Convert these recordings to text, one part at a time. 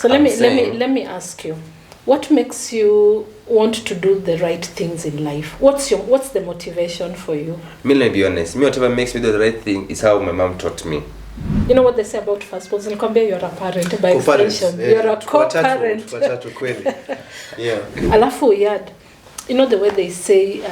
So let me ask you, what makes you want to do the right things in life? What's the motivation for you? Me, let me be honest. Me, whatever makes me do the right thing is how my mom taught me. You know what they say about firstborns? You're a parent by extension. Yeah. You're a co-parent. Yeah. Alafu Iyaad, you know the way they say,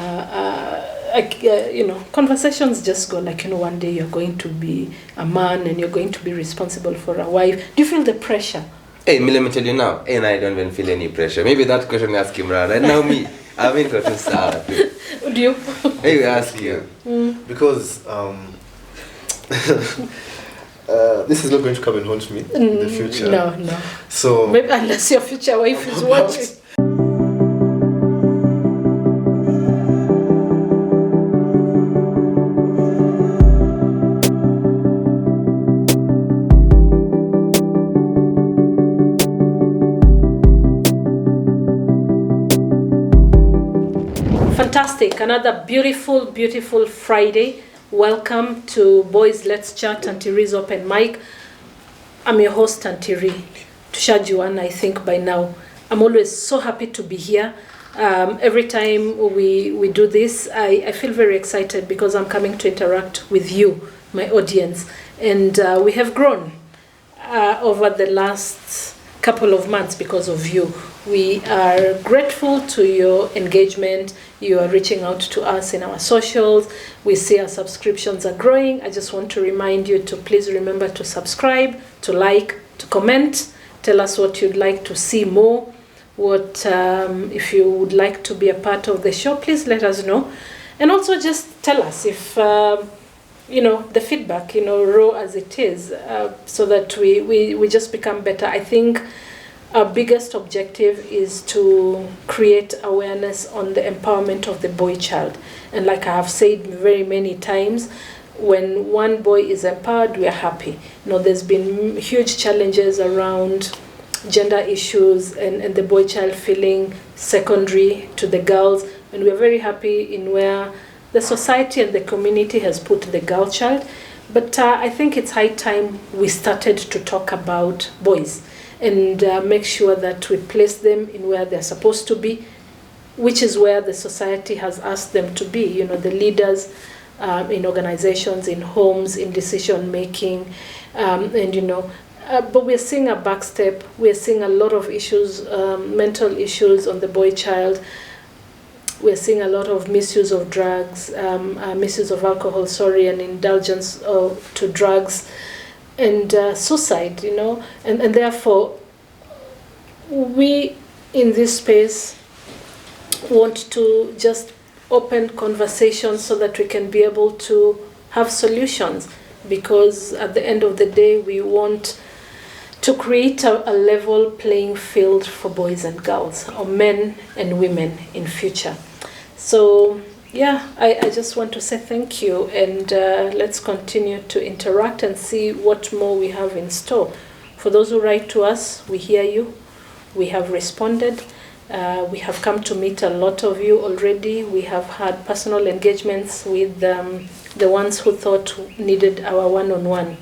conversations just go like, one day you're going to be a man and you're going to be responsible for a wife. Do you feel the pressure? Hey, let me tell you now, and I don't even feel any pressure. Maybe that question you ask Imran. Right now, me, I haven't got to start. Do you? Hey, we ask you. Because this is not going to come and haunt me in the future. No. So maybe unless your future wife is watching. Fantastic. Another beautiful Friday. Welcome to Boys Let's Chat, Aunty Reeh's Open Mic. I'm your host, Aunty Reeh. Tushajuan, I think by now. I'm always so happy to be here. Every time we do this, I feel very excited because I'm coming to interact with you, my audience. And we have grown over the last couple of months because of you. We are grateful to your engagement. You are reaching out to us in our socials. We see our subscriptions are growing. I just want to remind you to please remember to subscribe, to like, to comment. Tell us what you'd like to see more. What if you would like to be a part of the show, please let us know. And also just tell us if, the feedback, raw as it is, so that we just become better. I think our biggest objective is to create awareness on the empowerment of the boy child. And like I have said very many times, when one boy is empowered, we are happy. There's been huge challenges around gender issues and the boy child feeling secondary to the girls. And we are very happy in where the society and the community has put the girl child. But I think it's high time we started to talk about boys and make sure that we place them in where they're supposed to be, which is where the society has asked them to be. The leaders in organizations, in homes, in decision making, but we're seeing a backstep. We're seeing a lot of issues, mental issues on the boy child. We're seeing a lot of misuse of drugs, misuse of alcohol, and indulgence to drugs. And suicide, and therefore we in this space want to just open conversations so that we can be able to have solutions, because at the end of the day we want to create a level playing field for boys and girls, or men and women in future. So I just want to say thank you, and let's continue to interact and see what more we have in store. For those who write to us, we hear you. We have responded. We have come to meet a lot of you already. We have had personal engagements with the ones who thought needed our one-on-one.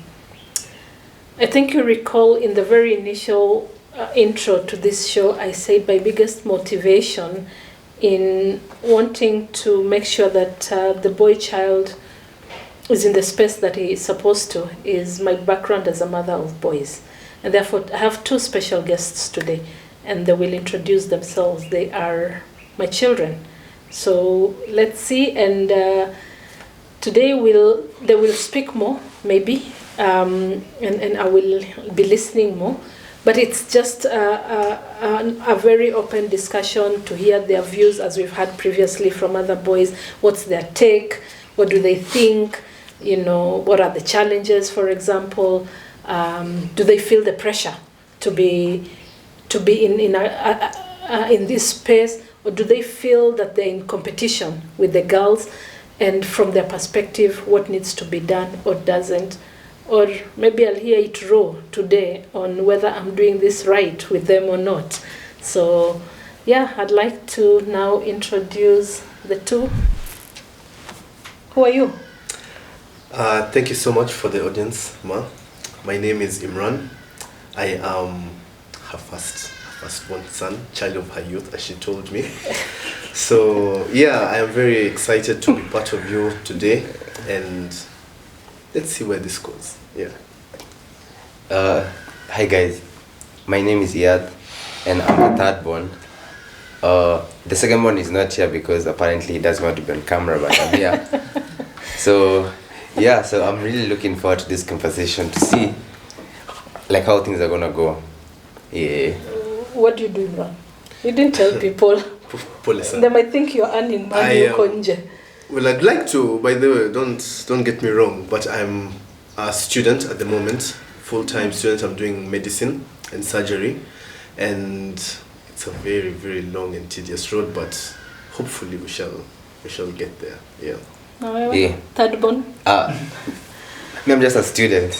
I think you recall in the very initial intro to this show, I said my biggest motivation in wanting to make sure that the boy child is in the space that he is supposed to is my background as a mother of boys. And therefore, I have two special guests today, and they will introduce themselves. They are my children. So let's see, and today they will speak more, maybe, and I will be listening more. But it's just a very open discussion to hear their views, as we've had previously from other boys. What's their take? What do they think? What are the challenges, for example? Do they feel the pressure to be in this space? Or do they feel that they're in competition with the girls? And from their perspective, what needs to be done or doesn't? Or maybe I'll hear it raw today on whether I'm doing this right with them or not. So, I'd like to now introduce the two. Who are you? Thank you so much for the audience, Ma. My name is Imran. I am her firstborn son, child of her youth, as she told me. So yeah, I am very excited to be part of you today, and let's see where this goes. Yeah. Hi guys, my name is Iyaad, and I'm the third born. The second one is not here because apparently he doesn't want to be on camera, but I'm here. So yeah, so I'm really looking forward to this conversation to see like how things are gonna go. Yeah. What do you do, Imran? You didn't tell people. They might think you're earning money. Well, I'd like to. By the way, don't get me wrong, but I'm a student at the moment, full-time student. I'm doing medicine and surgery, and it's a very, very long and tedious road, but hopefully we shall get there. Yeah. Yeah. Third born? I'm just a student.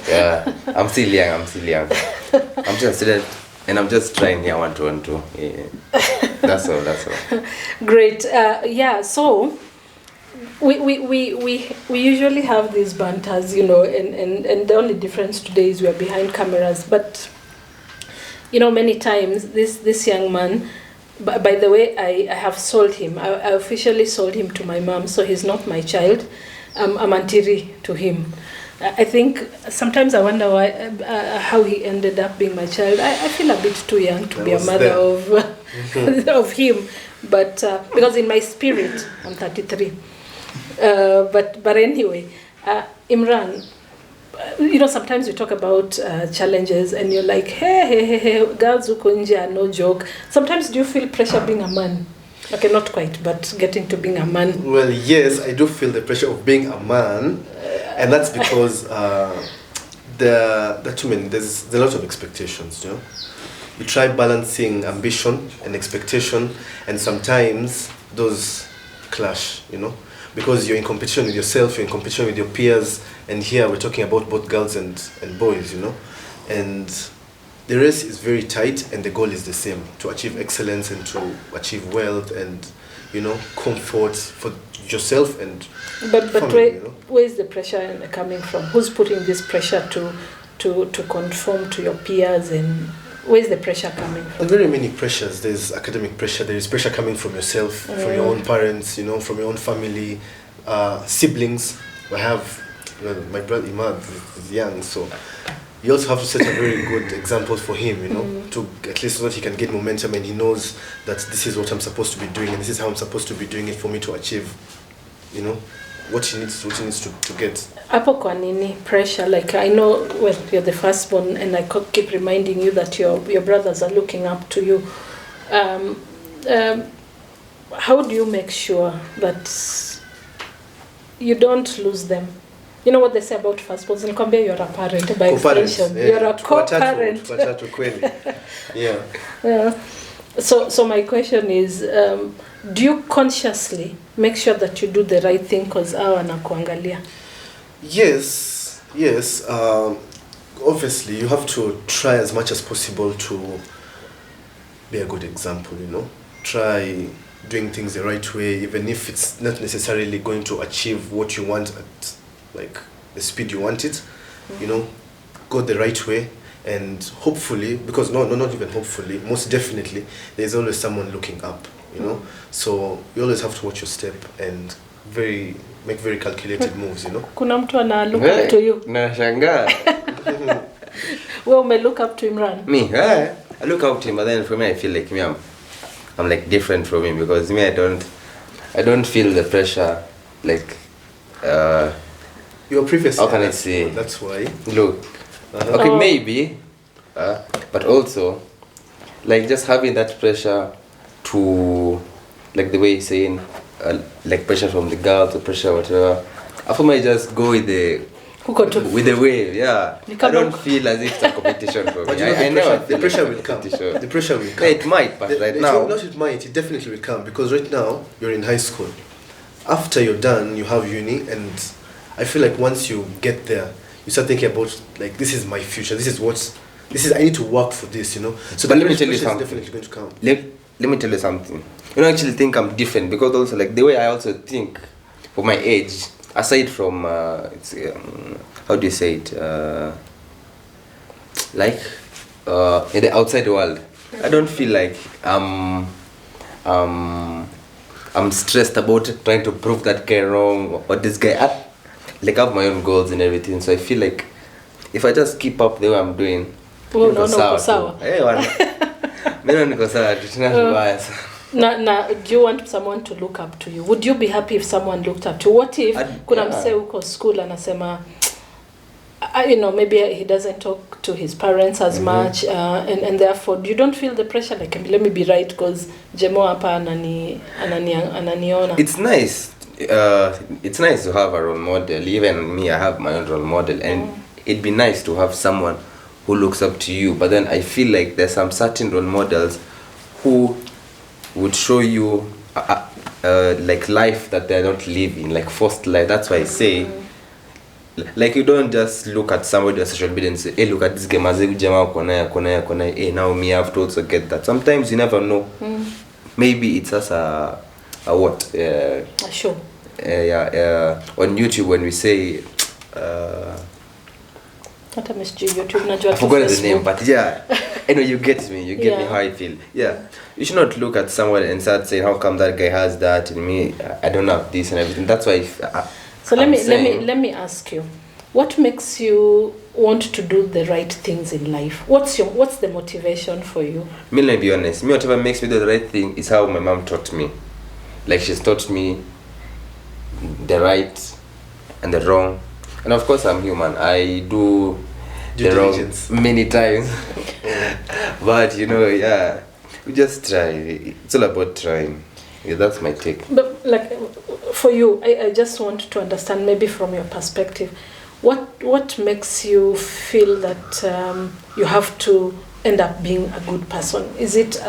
Yeah, I'm still young. I'm just a student, and I'm just trying here 1 to 1 2. Yeah. That's all. Great. Yeah. So we usually have these banters, and the only difference today is we are behind cameras. But many times this young man. By the way, I have sold him. I officially sold him to my mom, so he's not my child. I'm Aunty Reeh to him. I think sometimes I wonder why, how he ended up being my child. I feel a bit too young to be a mother of him, but because in my spirit I'm 33. But anyway, Imran. Sometimes we talk about challenges and you're like, hey, girls who nje are no joke. Sometimes do you feel pressure being a man? Okay, not quite, but getting to being a man. Well, yes, I do feel the pressure of being a man, and that's because there's a lot of expectations, You try balancing ambition and expectation, and sometimes those clash, because you're in competition with yourself, you're in competition with your peers, and here we're talking about both girls and boys, and the race is very tight and the goal is the same, to achieve excellence and to achieve wealth and, comfort for yourself and but family, where is the pressure coming from? Who's putting this pressure to conform to your peers, and where is the pressure coming from? There are very many pressures. There's academic pressure, there is pressure coming from yourself, from your own parents, from your own family, siblings. I have my brother Iyaad is young, so you also have to set a very good example for him, to at least so that he can get momentum and he knows that this is what I'm supposed to be doing and this is how I'm supposed to be doing it for me to achieve, what he needs to get. Hapo kwa nini pressure? Like I know, well, you're the firstborn, and I keep reminding you that your brothers are looking up to you. How do you make sure that you don't lose them? You know what they say about firstborns? Nikwambia you're a parent by extension. Yeah. You're a co-parent. Watatu kweli. Yeah. Yeah. So my question is, do you consciously make sure that you do the right thing because hawa wanakuangalia? Yes. Obviously, you have to try as much as possible to be a good example, Try doing things the right way, even if it's not necessarily going to achieve what you want at like the speed you want it, go the right way, and hopefully, because not even hopefully, most definitely, there's always someone looking up, So you always have to watch your step and make very calculated moves, Kuna mtu ana look up to you. Nashangaa. Well, may look up to Imran. Me, I look up to him, but then for me I feel like I'm like different from him, because me I don't feel the pressure like your previous. How can I say? That's why. Look. Okay, maybe, but also, like just having that pressure to, like the way you're saying, like pressure from the girls or pressure whatever. I might just go with the wave, yeah. I don't feel as if it's a competition for me. I never feel the pressure like will come. competition. The pressure will come. Yeah, it might, but right now. Not it might, it definitely will come, because right now you're in high school. After you're done, you have uni, and I feel like once you get there, you start thinking about, like, this is my future, I need to work for this, So but let me tell you something. Definitely going to come. Let me tell you something. I actually think I'm different, because also like the way I also think for my age, aside from Mm-hmm. how do you say it, like in the outside world. I don't feel like I'm stressed about trying to prove that guy wrong or this guy. I have my own goals and everything, so I feel like if I just keep up the way I'm doing, no, sawa. Hey, niko sawa, tunabaya. Now, do you want someone to look up to you? Would you be happy if someone looked up to you? What if kuna msee uko school anasema, maybe he doesn't talk to his parents as much, and therefore you don't feel the pressure, like, let me be right because Jemo hapa ananiona. It's nice. It's nice to have a role model. Even me, I have my own role model, and it'd be nice to have someone who looks up to you. But then I feel like there's some certain role models who would show you like life that they're not living, like forced life. That's why I say, like, you don't just look at somebody on social media and say, hey, look at this game, hey, now me, I have to also get that. Sometimes you never know. Maybe it's just a what? A show. On YouTube when we say What YouTube? I forgot the name, but yeah, you get me. You get me how I feel. Yeah, you should not look at someone and start saying, how come that guy has that and me, I don't have this and everything. That's why. So let me ask you, what makes you want to do the right things in life? What's the motivation for you? Me, let me be honest. Me, whatever makes me do the right thing is how my mom taught me. Like, she's taught me the right and the wrong. And of course, I'm human. I do the wrong many times. But, we just try. It's all about trying. Yeah, that's my take. But, like, for you, I just want to understand, maybe from your perspective, what makes you feel that you have to end up being a good person? Is it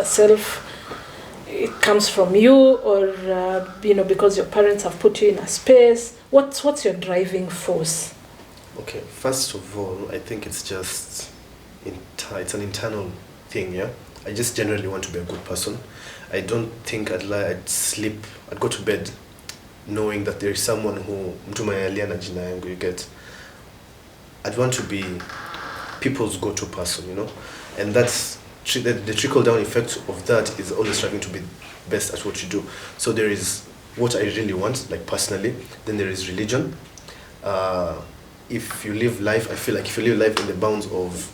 it comes from you, or because your parents have put you in a space? What's your driving force? Okay, first of all, I think it's just it's an internal thing. Yeah, I just generally want to be a good person. I don't think I'd go to bed knowing that there is someone who you get. I'd want to be people's go-to person, and that's the trickle-down effect of that is always striving to be best at what you do. So there is what I really want, like personally. Then there is religion. If you live life, I feel like if you live life in the bounds of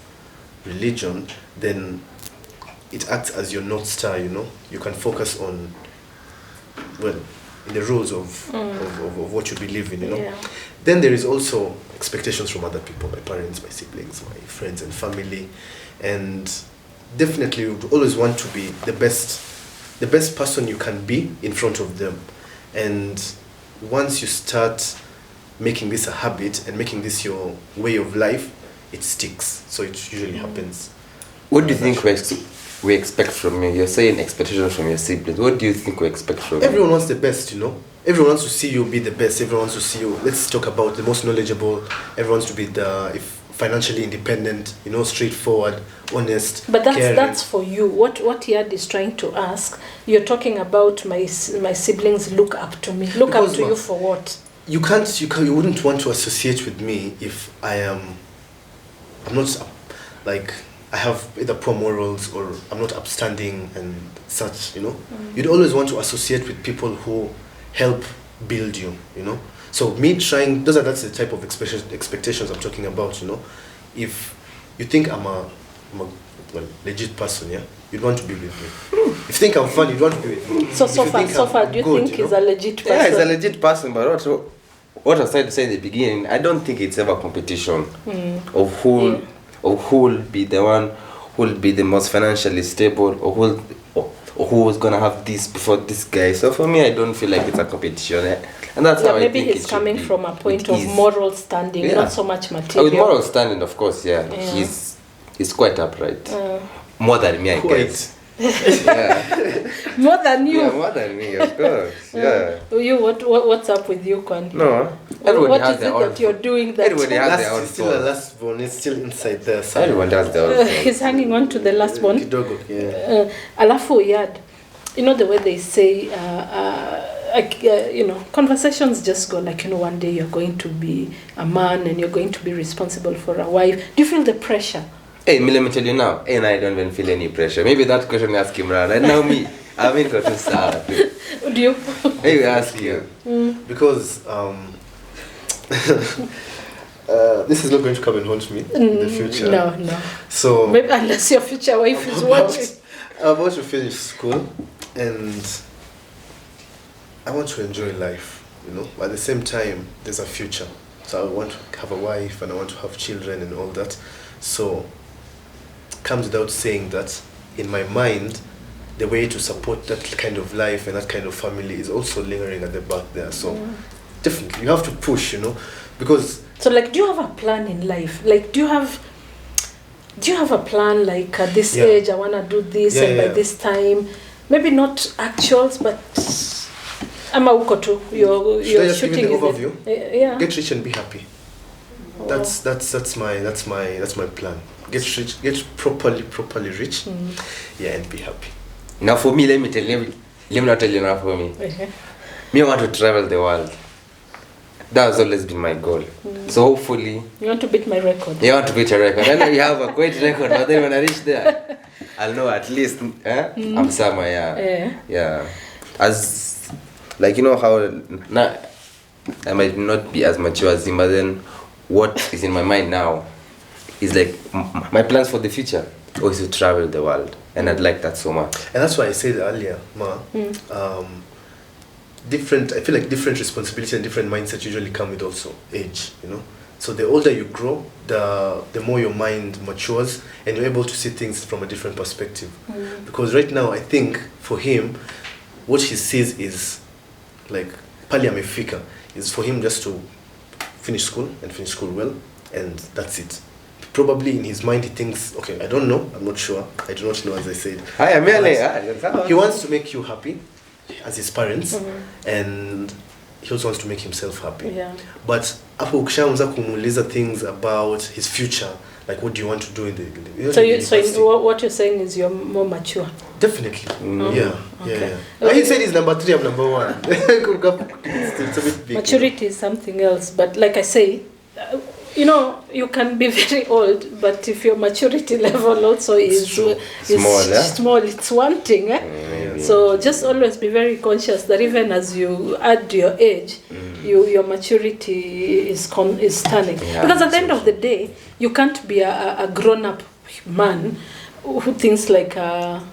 religion, then it acts as your North Star, You can focus on, in the rules of what you believe in, Yeah. Then there is also expectations from other people, my parents, my siblings, my friends and family. And definitely you would always want to be the best person you can be in front of them. And once you start making this a habit and making this your way of life, it sticks. So it usually happens. What do you think we expect from you? You're saying expectations from your siblings. What do you think we expect from you? Everyone wants the best, Everyone wants to see you be the best. Everyone wants to see you. Let's talk about the most knowledgeable. Everyone wants to be financially independent, straightforward, honest. But caring. That's for you. What Iyaad is trying to ask, you're talking about my siblings look up to me. Look up to you for what? You wouldn't want to associate with me if I'm not like I have either poor morals or I'm not upstanding and such, You'd always want to associate with people who help build you, So me trying, that's the type of expectations I'm talking about, If you think I'm a legit person, yeah, you'd want to be with me. If you think I'm fun, you'd want to be with me. So far, do you think he's a legit person? Yeah, he's a legit person, but also, what I was trying to say in the beginning, I don't think it's ever competition of who will be the one who will be the most financially stable, or who was gonna have this before this guy. So for me, I don't feel like it's a competition, and that's how I think maybe he's coming from a point of moral standing, not so much material. With moral standing, of course, yeah. He's quite upright, more than me, I guess. Yeah. More than you. Yeah, more than me, of course. Yeah. You, what's up with you, Kwan? No. Everybody has their own. What is it that you're doing that? Everybody has their own. Still the last bone. It's still inside there. Everyone has their own. He's hanging on to the last one. Kidogo, yeah. Alafu Iyaad, the way they say, conversations just go like, one day you're going to be a man and you're going to be responsible for a wife. Do you feel the pressure Hey, let me tell you now. And I don't even feel any pressure. Maybe that question you ask Imran. And now me, I'm in to start. Do you? Maybe ask you. Because this is not going to come and haunt me in the future. No. So maybe unless your future wife is watching. I'm about to finish school and I want to enjoy life, you know. But at the same time, there's a future. So I want to have a wife and I want to have children and all that. So it comes without saying that in my mind, the way to support that kind of life and that kind of family is also lingering at the back there. So definitely, you have to push, you know, because... So like, do you have a plan in life? Like, do you have a plan, like at this age I want to do this by this time? Maybe not actuals, but I'm a tu. You're just shooting give me the overview? Yeah. Get rich and be happy. Oh. That's my plan. Get rich, get properly rich, and be happy. Now for me, let me not tell you now for me. Me, I want to travel the world. That has always been my goal. So hopefully... You want to beat my record? You want to beat a record. I know you have a great record, but then when I reach there, I'll know at least I'm somewhere, yeah. As, like, you know how... Now, I might not be as mature as him, but then what is in my mind now is like my plans for the future is to travel the world. And I'd like that so much. And that's why I said earlier, I feel like different responsibility and different mindsets usually come with also age, you know. So the older you grow, the more your mind matures and you're able to see things from a different perspective. Because right now, I think for him, what he sees is like pali amefika, is for him just to finish school well, and that's it. Probably in his mind he thinks, okay, I don't know, I'm not sure, I do not know, as I said. He wants to make you happy as his parents, and he also wants to make himself happy. Yeah. But hapo ukishaanza kumuuliza things about his future, like what do you want to do in the so what you're saying is you're more mature? Definitely. Yeah. He said he's number 3, I'm number 1. It's a bit big. Maturity is something else, but like I say, you know, you can be very old, but if your maturity level also is small, it's one thing. So just always be very conscious that even as you add your age, your maturity is stunning. Because at the end of the day, you can't be a grown-up man who thinks like a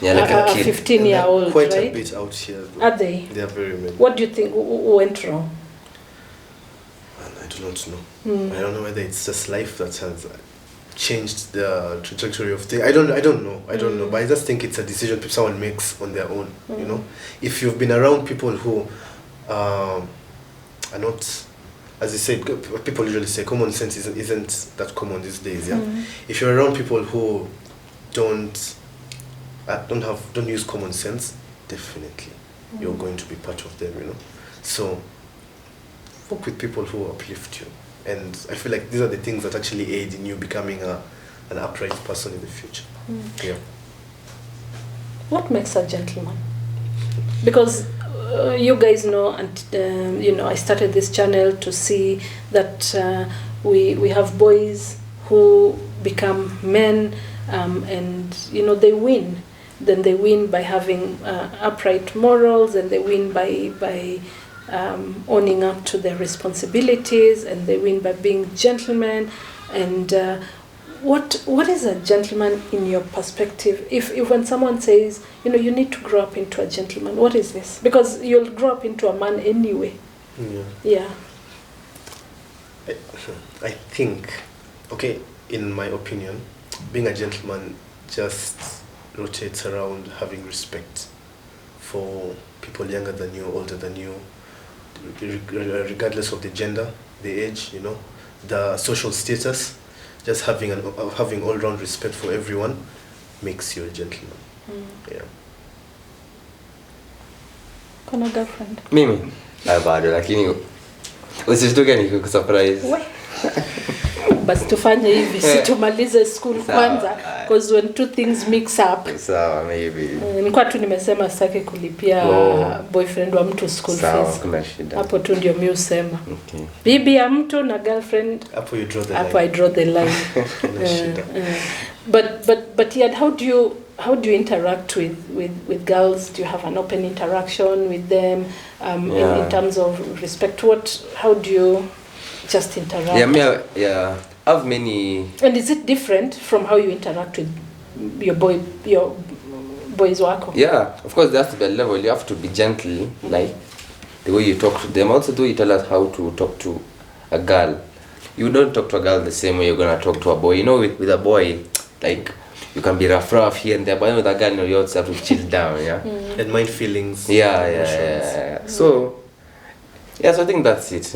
15-year-old, quite right? a bit out here. Are they? They are very many. What do you think went wrong? I do not know. I don't know whether it's just life that has changed the trajectory of things. I don't know. But I just think it's a decision someone makes on their own. You know, if you've been around people who are not, as you said, people usually say common sense isn't that common these days. Yeah, if you're around people who don't use common sense, definitely you're going to be part of them. You know, so work with people who uplift you. And I feel like these are the things that actually aid in you becoming an upright person in the future. Yeah. What makes a gentleman? Because you guys know, and you know, I started this channel to see that we have boys who become men, and you know, they win. Then they win by having upright morals, and they win by owning up to their responsibilities, and they win by being gentlemen. And what is a gentleman in your perspective? If when someone says, you know, you need to grow up into a gentleman, what is this? Because you'll grow up into a man anyway. Yeah. I think, okay, in my opinion, being a gentleman just rotates around having respect for people younger than you, older than you, regardless of the gender, the age, you know, the social status. Just having all-round respect for everyone makes you a gentleman. Yeah. Kuna girlfriend? Mimi bado, lakini usishtuke nikikusurprise. basi tufanye hivi si tumalize school kwanza because when two things mix up sawa maybe nilikuwa tu nimesema sitaki kulipia boyfriend wa mtu school fees kuna shida hapo tu ndio mimi usema okay bibi ya mtu na girlfriend hapo you draw the line hapo I draw the line but yet how do you interact with girls? Do you have an open interaction with them in terms of respect? How do you just interact? Yeah, I have many. And is it different from how you interact with your boys wako? Yeah, of course there has to be a level. You have to be gentle, like the way you talk to them. Also, do you tell us how to talk to a girl? You don't talk to a girl the same way you're gonna talk to a boy. You know, with a boy, like you can be rough here and there, but with a girl, you also have to chill down, yeah. And mind feelings. Yeah. So I think that's it.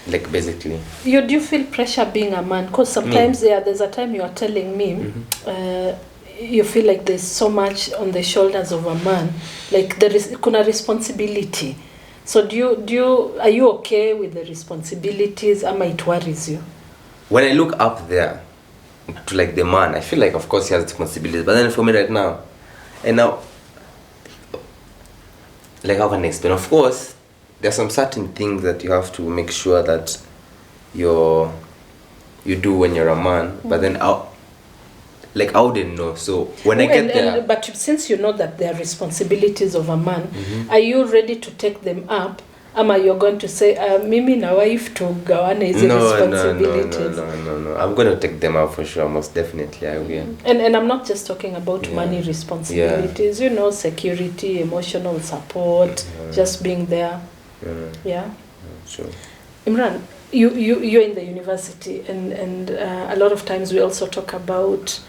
Like basically. Do you feel pressure being a man? Because sometimes there's a time you are telling me, you feel like there's so much on the shoulders of a man, like there is kuna responsibility. So are you okay with the responsibilities? Ama it worries you? When I look up there to like the man, I feel like of course he has responsibilities. But then for me right now, and now, like how can I explain? Of course, there's some certain things that you have to make sure that you do when you're a man. But then I wouldn't know. So when I get there, but since you know that they are responsibilities of a man, are you ready to take them up? Ama you're going to say, mimi na wife to gawane hizi responsibilities? No. I'm going to take them out for sure, most definitely I will. And I'm not just talking about money responsibilities, you know, security, emotional support, just being there. Yeah. Sure. Imran, you're in the university and a lot of times we also talk about,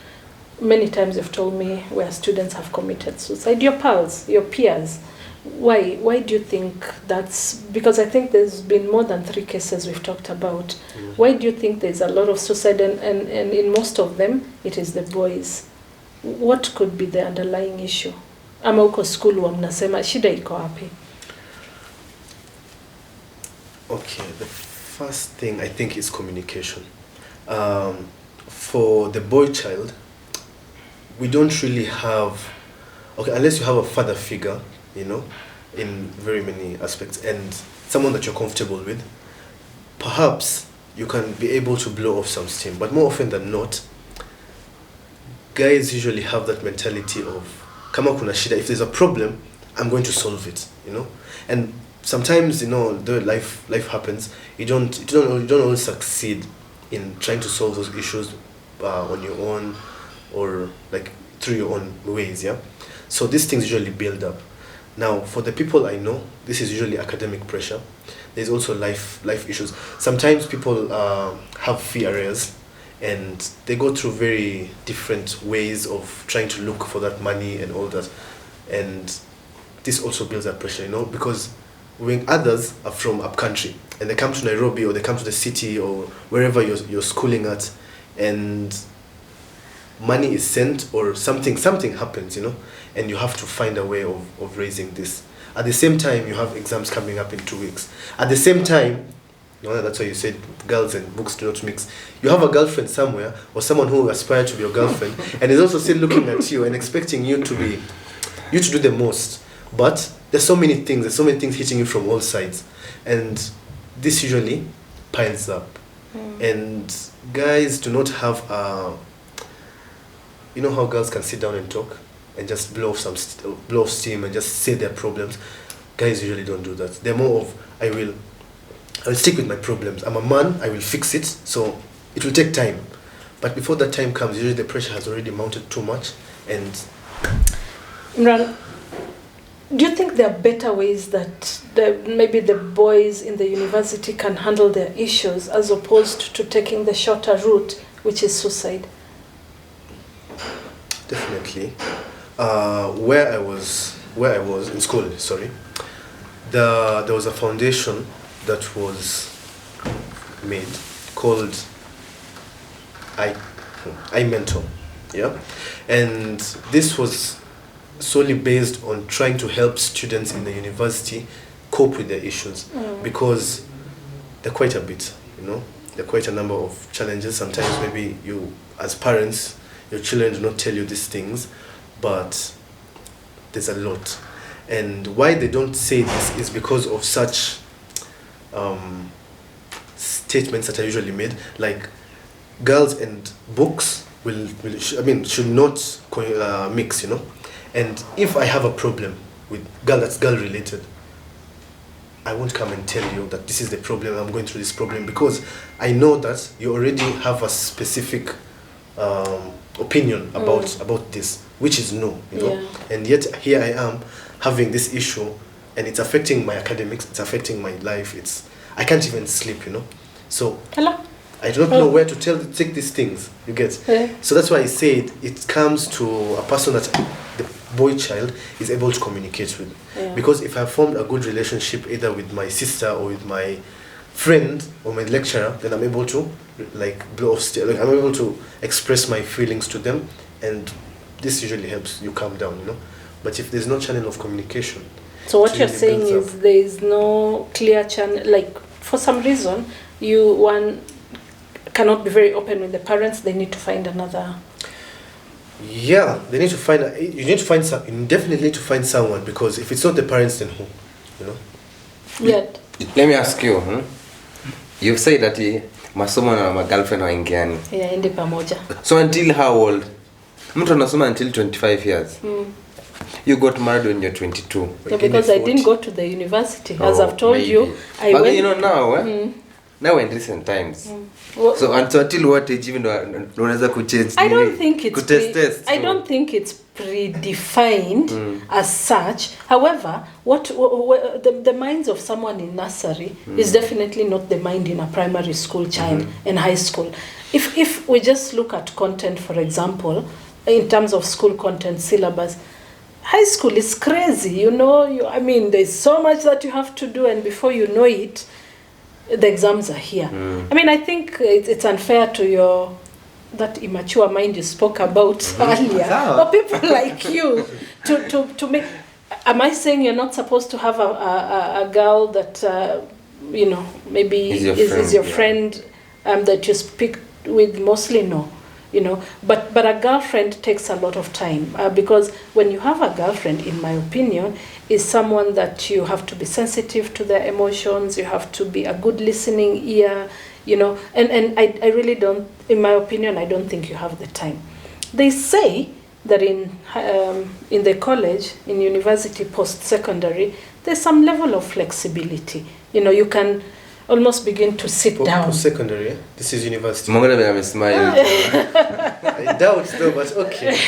many times you've told me where students have committed suicide. Your pals, your peers. Why do you think that's? Because I think there's been more than 3 cases we've talked about. Why do you think there's a lot of suicide and in most of them it is the boys? What could be the underlying issue? Ama uko school wa mnasema shida iko wapi? Okay, the first thing I think is communication. For the boy child, we don't really have, unless you have a father figure, you know, in very many aspects, and someone that you're comfortable with, perhaps you can be able to blow off some steam. But more often than not, guys usually have that mentality of, kama kuna shida, if there's a problem, I'm going to solve it, you know. And sometimes, you know, the life happens. You don't always succeed in trying to solve those issues on your own or like through your own ways, yeah. So these things usually build up. Now, for the people I know, this is usually academic pressure. There's also life issues. Sometimes people have fee arrears and they go through very different ways of trying to look for that money and all that. And this also builds that pressure, you know, because when others are from upcountry and they come to Nairobi or they come to the city or wherever you're schooling at, and money is sent or something happens, you know, and you have to find a way of raising this. At the same time, you have exams coming up in 2 weeks. At the same time, you know, that's why you said girls and books do not mix. You have a girlfriend somewhere or someone who aspires to be your girlfriend and is also still looking at you and expecting you to do the most. But there's so many things hitting you from all sides. And this usually piles up. And guys do not have you know how girls can sit down and talk and just blow off steam and just say their problems. Guys usually don't do that. They're more of, I will stick with my problems. I'm a man, I will fix it. So it will take time. But before that time comes, usually the pressure has already mounted too much. And Imran, do you think there are better ways that maybe the boys in the university can handle their issues as opposed to taking the shorter route, which is suicide? Definitely. Where I was in school, there was a foundation that was made called Iyaad Mentor, yeah, and this was solely based on trying to help students in the university cope with their issues because they're quite a bit, you know. there are quite a number of challenges. Sometimes maybe you, as parents, your children do not tell you these things, but there's a lot. And why they don't say this is because of such statements that are usually made, like girls and books should not mix, you know. And if I have a problem with girl that's girl related, I won't come and tell you that this is the problem, I'm going through this problem, because I know that you already have a specific opinion about this, which is no, you know. Yeah. And yet here I am having this issue, and it's affecting my academics, it's affecting my life, I can't even sleep, you know. So Hello? I do not know where to take these things, you get. Yeah. So that's why I said it comes to a person that the boy child is able to communicate with. Yeah. Because if I formed a good relationship either with my sister or with my friend or my lecturer, then I'm able to I'm able to express my feelings to them, and this usually helps you calm down, you know. But if there's no channel of communication, So what it you're really saying builds is there is no clear channel, like for some reason one cannot be very open with the parents, they need to find another. Yeah, they need to find. You definitely need to find someone, because if it's not the parents, then who? You know. Yeah. Let me ask you. You've said that masomo na girlfriend waingiani. Yeah, ende pamoja. So until how old? Mtu anasoma until 25 years. You got married when you're 22. Yeah, because I didn't go to the university. As I've told you, I but went. You know now, now in recent times. So until what age even unaweza kuchange? I don't think it's I don't think it's predefined as such. However, what the minds of someone in nursery is definitely not the mind in a primary school child and high school. If we just look at content, for example, in terms of school content syllabus, high school is crazy, you know. There's so much that you have to do, and before you know it, the exams are here. I think it's unfair to that immature mind you spoke about earlier, or people like you to make. Am I saying you're not supposed to have a girl that maybe is your friend that you speak with mostly? No, you know, but a girlfriend takes a lot of time, because when you have a girlfriend, in my opinion, is someone that you have to be sensitive to their emotions, you have to be a good listening ear, you know, and I really don't, in my opinion, I don't think you have the time. They say that in the college, in university, post-secondary, there's some level of flexibility. You know, you can almost begin to sit down. Post-secondary, yeah? This is university. I'm smiling. I doubt though, but okay.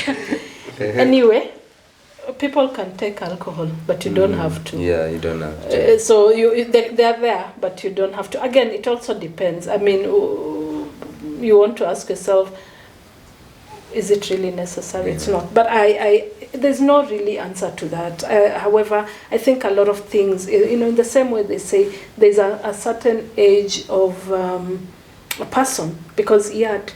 Anyway, people can take alcohol, but you don't have to. Yeah, you don't have to. So they're there, but you don't have to. Again, it also depends. You want to ask yourself, is it really necessary? It's not. But there's no really answer to that. However, I think a lot of things, in the same way they say there's a certain age of a person, because Iyaad,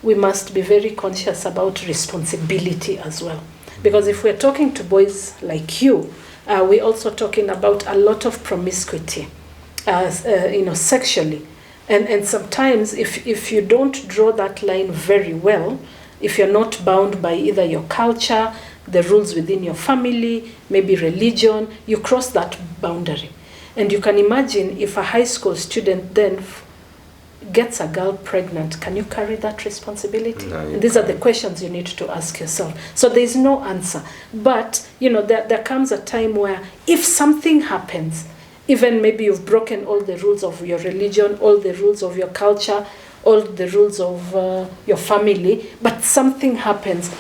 we must be very conscious about responsibility as well. Because if we're talking to boys like you, we're also talking about a lot of promiscuity, sexually. And sometimes if you don't draw that line very well, if you're not bound by either your culture, the rules within your family, maybe religion, you cross that boundary. And you can imagine if a high school student then gets a girl pregnant, can you carry that responsibility? No, and these are the questions you need to ask yourself. So there's no answer. But, there comes a time where if something happens, even maybe you've broken all the rules of your religion, all the rules of your culture, all the rules of your family, but something happens,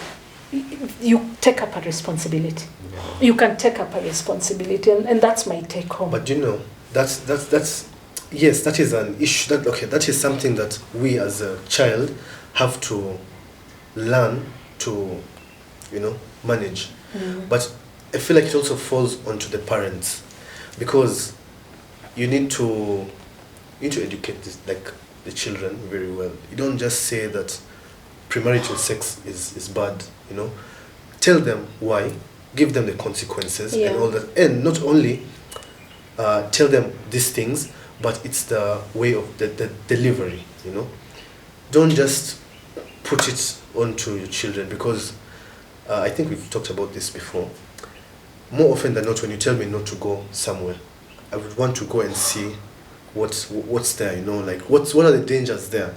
you take up a responsibility. You can take up a responsibility, and that's my take home. But that's yes, that is an issue. That is something that we as a child have to learn to, manage. But I feel like it also falls onto the parents, because you need to educate the children very well. You don't just say that premarital sex is bad, Tell them why, give them the consequences and all that. And not only tell them these things, but it's the way of the delivery, you know. Don't just put it onto your children, because I think we've talked about this before. More often than not, when you tell me not to go somewhere, I would want to go and see what's there, you know, like what are the dangers there,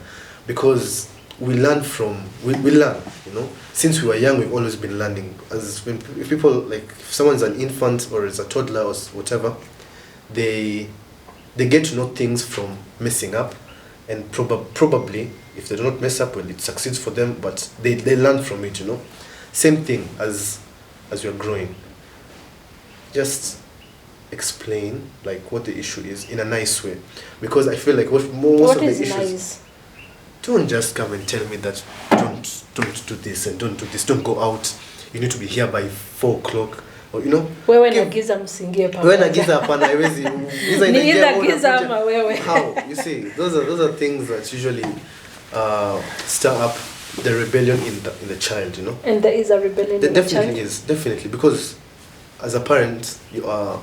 because we learn, you know. Since we were young, we've always been learning. If people, like, if someone's an infant or is a toddler or whatever, they get to know things from messing up, and probably if they do not mess up, well, it succeeds for them, but they learn from it, you know. Same thing as you're growing. Just explain, like, what the issue is in a nice way, because I feel like most of the issues. Nice? Don't just come and tell me that don't do this and don't do this. Don't go out. You need to be here by 4 o'clock. Or, you know. Wewe nagiza msingie pamoja. Wewe nagiza hapana haiwezi. Giza ama wewe. How? You see, those are things that usually stir up the rebellion in the child, you know. And there is a rebellion in the child. Definitely, because as a parent, you're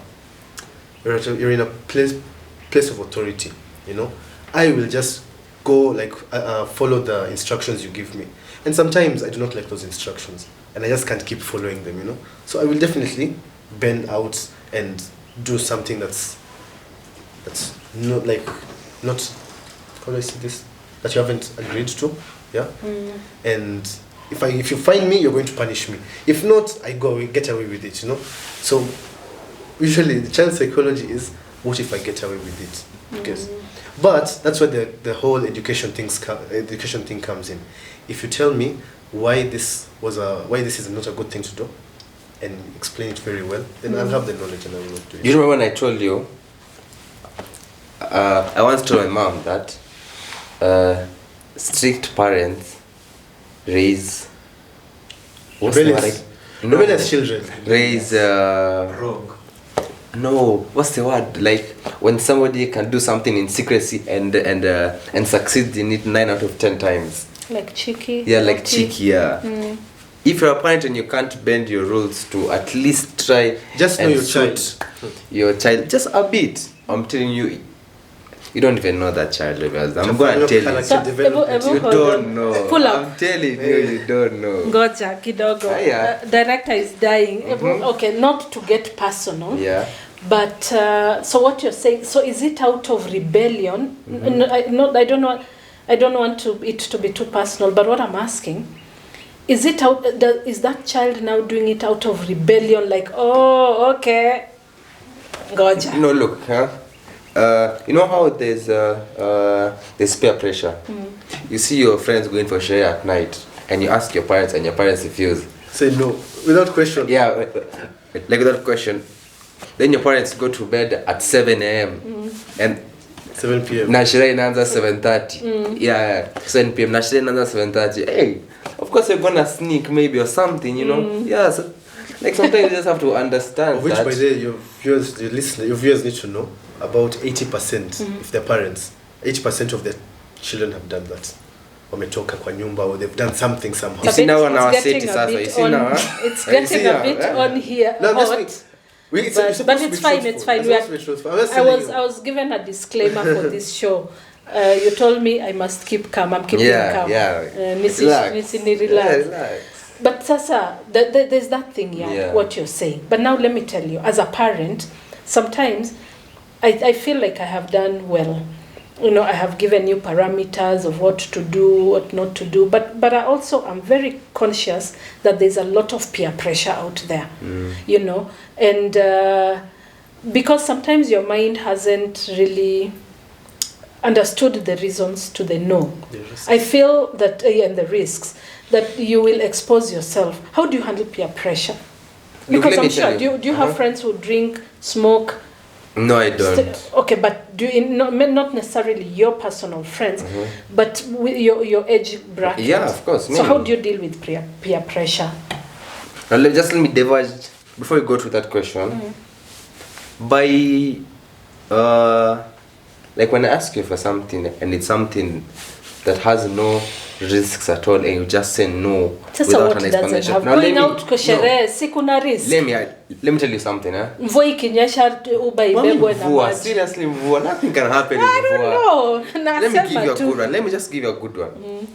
in a place of authority, you know. I will just go, like, follow the instructions you give me, and sometimes I do not like those instructions, and I just can't keep following them, you know. So I will definitely bend out and do something that's not how do I say this, that you haven't agreed to, yeah. And if you find me, you're going to punish me. If not, I get away with it, you know. So usually the child psychology is, what if I get away with it? Because but that's where the whole education thing comes in. If you tell me why this is not a good thing to do, and explain it very well, then I'll have the knowledge and I will not do it. You remember when I told you, I once told my mom that strict parents raise rebellious children. Raise wrong. No, what's the word? Like, when somebody can do something in secrecy and succeeds in it 9 out of 10 times. Like cheeky. Yeah, like cheeky. Yeah. If you're a parent and you can't bend your rules to at least try, just know your child just a bit. I'm telling you, you don't even know that child. I'm going to tell you. So, you don't know. Pull up. I'm telling you don't know. Goja, kidogo. Director is dying. Okay, not to get personal. Yeah. But so what you're saying? So is it out of rebellion? I don't know. I don't want it to be too personal. But what I'm asking, is that child now doing it out of rebellion? Like, oh, okay, Goja. No, look, you know how there's peer pressure. You see your friends going for share at night, and you ask your parents, and your parents refuse. Say no without question. Yeah, like without question. Then your parents go to bed at 7 a.m. and 7 p.m. Na sherehe inaanza 7:30. Yeah, 7 p.m. Na sherehe inaanza 7:30. Hey, of course you're gonna sneak maybe or something, you know. Yeah, so, like sometimes you just have to understand. Which, by the way, your viewers need to know. About 80%, if they're parents, 80% of their children have done that. Wametoka kwa nyumba, or they've done something somehow. You see now on our set is also, you see now. It's getting a bit on here. No, hot. But it's fine. It's fine. I was given a disclaimer for this show. You told me I must keep calm. I'm keeping calm. Relax. But Sasa, there's that thing, what you're saying. But now let me tell you, as a parent, sometimes I feel like I have done well. You know, I have given you parameters of what to do, what not to do. But I also am very conscious that there's a lot of peer pressure out there, you know. And because sometimes your mind hasn't really understood the reasons to the no. I feel that, and the risks, that you will expose yourself. How do you handle peer pressure? Because I'm sure, do you have friends who drink, smoke? No, I don't. Okay, but do you, not necessarily your personal friends, but with your age bracket? Yeah, of course. So how do you deal with peer pressure? Now, let me diverge before we go to that question. By like when I ask you for something and it's something that has no risks at all, and you just say no Sasa without what an doesn't explanation. have Now, going out kwa sherehe si kuna risk. let me tell you something, Mvua ikinyesha uba ibebwe na mvua, maji. seriously, mvua, nothing can happen in I don't mvua. know. Let me give you a tu. good one. Let me just give you a good one.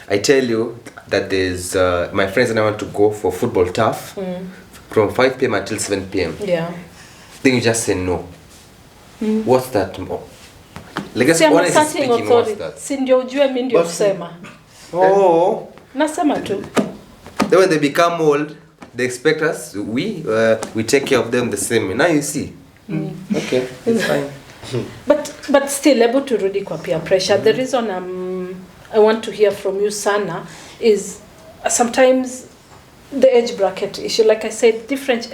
I tell you that there's my friends and I want to go for football turf from 5 p.m. until 7 p.m. Yeah. Then you just say no. What's that? Like, just Si I'm honestly asserting speaking, what's authority. that? Si ndio ujue mimi ndio kusema. Oh. Nasema tu. Then when they become old, they expect us, we take care of them the same way. Now you see. Okay, it's fine. But still able to turudi kwa peer pressure. The reason I want to hear from you sana is sometimes the age bracket issue. Like I said, different